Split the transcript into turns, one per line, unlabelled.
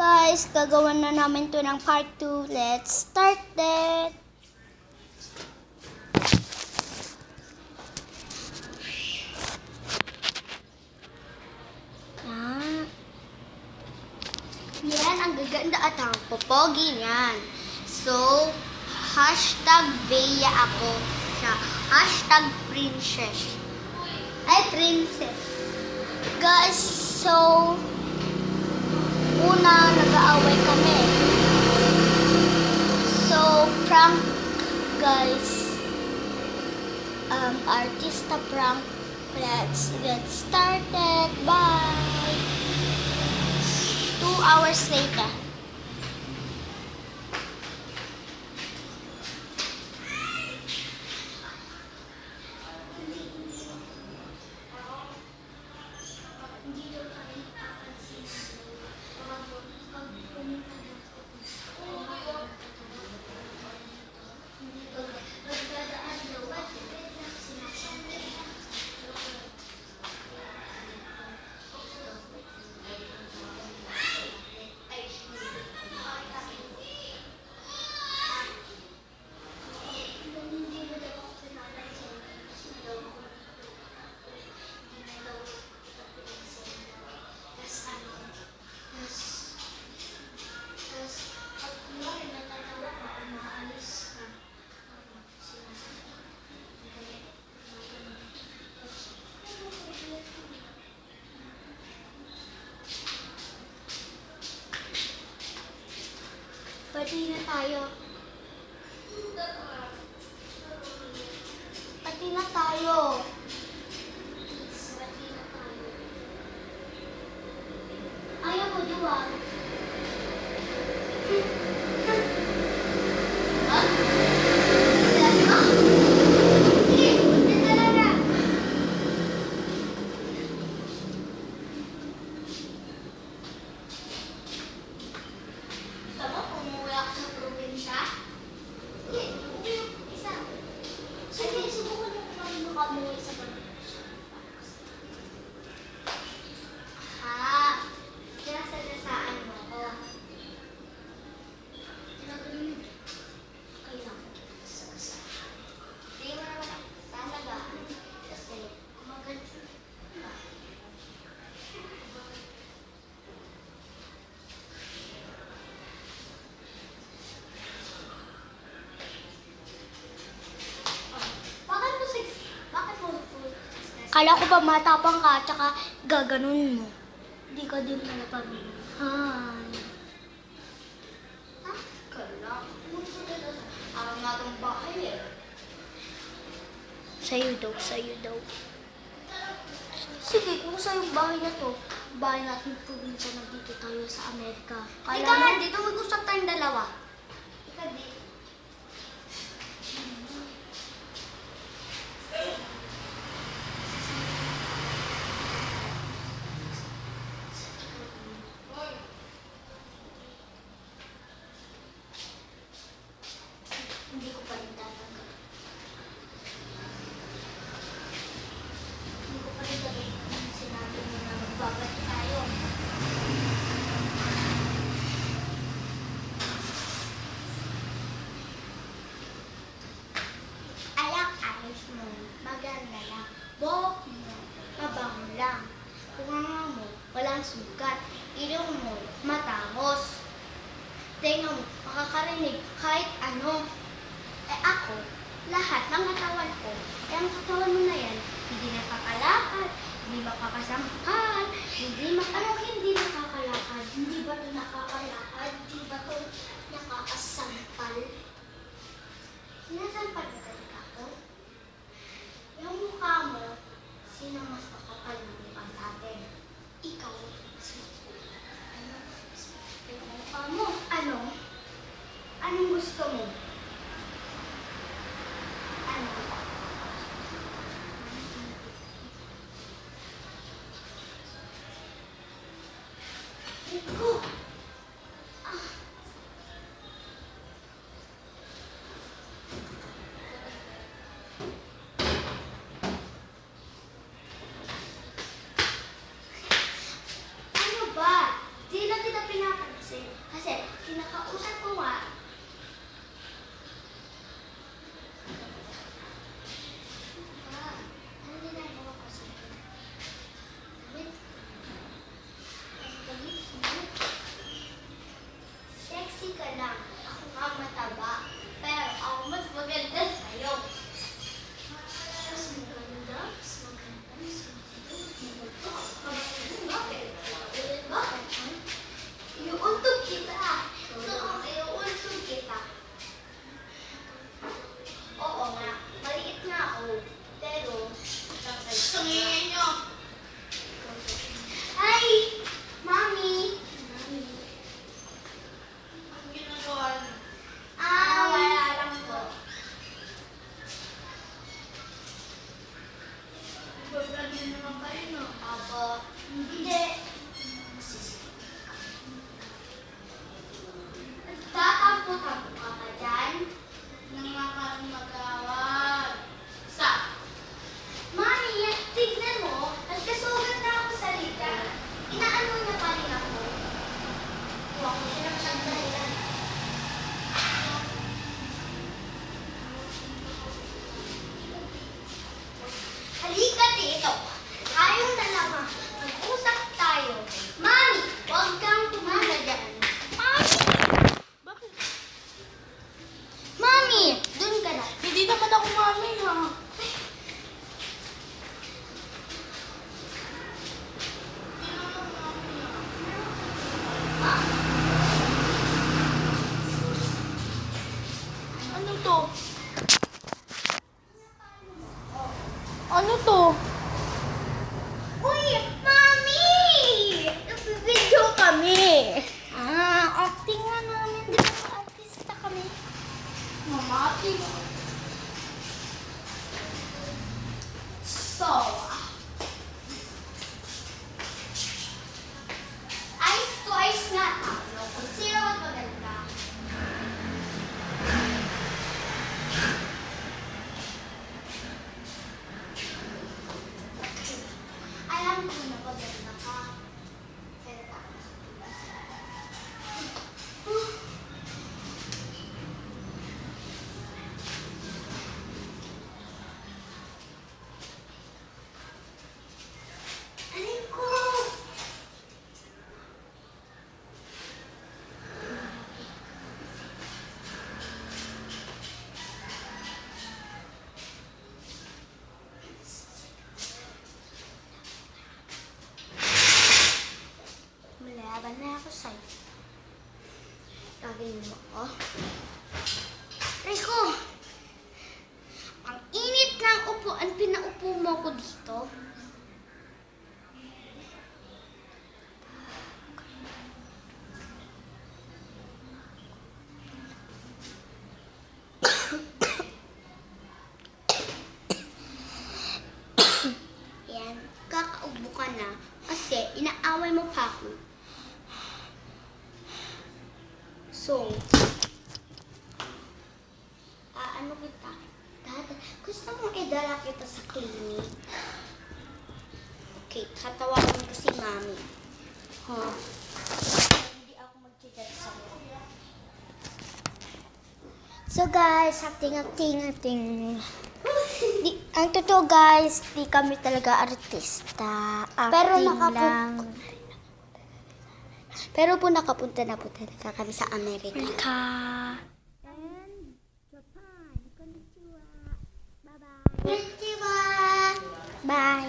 Guys, gagawa na namin to ng part 2. Let's start it! Yan, ang gaganda at ang popogi niyan. So, hashtag Bea ako siya. Hashtag princess. Ay, princess. Guys, so, una, nag-aaway kami. So, prank, guys. Artista prank. Let's get started. Bye! 2 hours later. Pati na tayo. Pati na tayo. Ayaw mo, diwa. Ha? Talaga? Sige, hindi talaga. Gusto mo, umuwi ako sa probinsya? Sige, umuwi ako isa. Sige, subukan mo kung paano makamuwi sa probinsya. Ha? Sinasagasaan mo ako. Tinagawin mo. Kailangan kita sagasaan. Hindi mo naman ako sasalagaan. Kasi kumaganda. Kala ko ba matapang ka, tsaka gaganon mo. Hindi ka din malapag. Hi. Ha? Kala ko. Ang natong bahay eh. Sa'yo daw. Sige, kung sa'yo yung bahay na to, bahay natin probinsya na dito tayo sa Amerika. Kala mo? Ika dito mag-usap tayong dalawa. Ika dito. Hindi ko pa rin tatanggap. Hindi ko pa rin tatanggap kung sinabi mo na magbabalik tayo. Ayos mo, maganda lang. Buhok mo, mabango lang. Kumanga mo, walang sugat. Ilong mo, matangos. Tenga mo, makakarinig kahit ano. Ako, lahat ng katawan ko, ang katawan mo na yan, hindi nakakalakad, hindi makakasampal, hindi nakakalakad, hindi ba ito nakakalakad, hindi ba ito nakakasampal? Sinasampal ba talaga ako? Yung mukha mo, sino mas makapal ng mukha natin? Ikaw. Ano? Yung mukha mo, ano? Anong gusto mo? Kasi kinakausap ko nga. Ano ginagawa ko sa akin? Damit. Damit mo. Sexy ka lang. Ako nga mataba. Pero ako mas maganda sa'yo. Mas maganda? Mas maganda? Mas maganda? Bakit? Iuuntog kita. Iuuntog kita. Oo nga. Maliit na ako. Pero, sangingin nyo. Ay! Mami! Ang ginagawa niyo? Wala lang po. Bablog din naman kayo, no? Apo. Hindi. Tatampo-tampo ka pa dyan? Nangangarang magawag. Mami, tignan mo. Nagkasugat na ako sa liga. Inaano niya pa rin ako. Huwag ko siya nagtagdahilan. Halika dito. Tayong dalawa. Mag-usap tayo. Mami, huwag kang tumala dyan. Mami!
Bakit?
Mami! Doon ka na.
Hindi naman ako mami, ha? Ano to? Ano to?
Uy, Mami! Nagbibidyo kami. Acting nga namin. Di ba artista kami?
Mamati.
So, eyes to eyes nga tayo. Kung sino mas maganda. Alam ko na maganda ka. Pero tapos, alin ko? Malaban na ako sa'yo. Gagawin mo ako. Rico! Ang init ng upuan. Pinaupo mo ako dito. Yan. Kakaubo ka na. Kasi inaaway mo pa ako. So, ano kita? Gusto mong idala kita sa clinic? Okay, tatawagan ko si Mami. Huh? Hindi ako mag-chat sa iyo. So guys, acting. Ang totoo guys, di kami talaga artista. Acting lang. Pero po nakapunta na po talaga kami sa Amerika. And Japan. Konnichiwa. Bye-bye. Konnichiwa. Bye.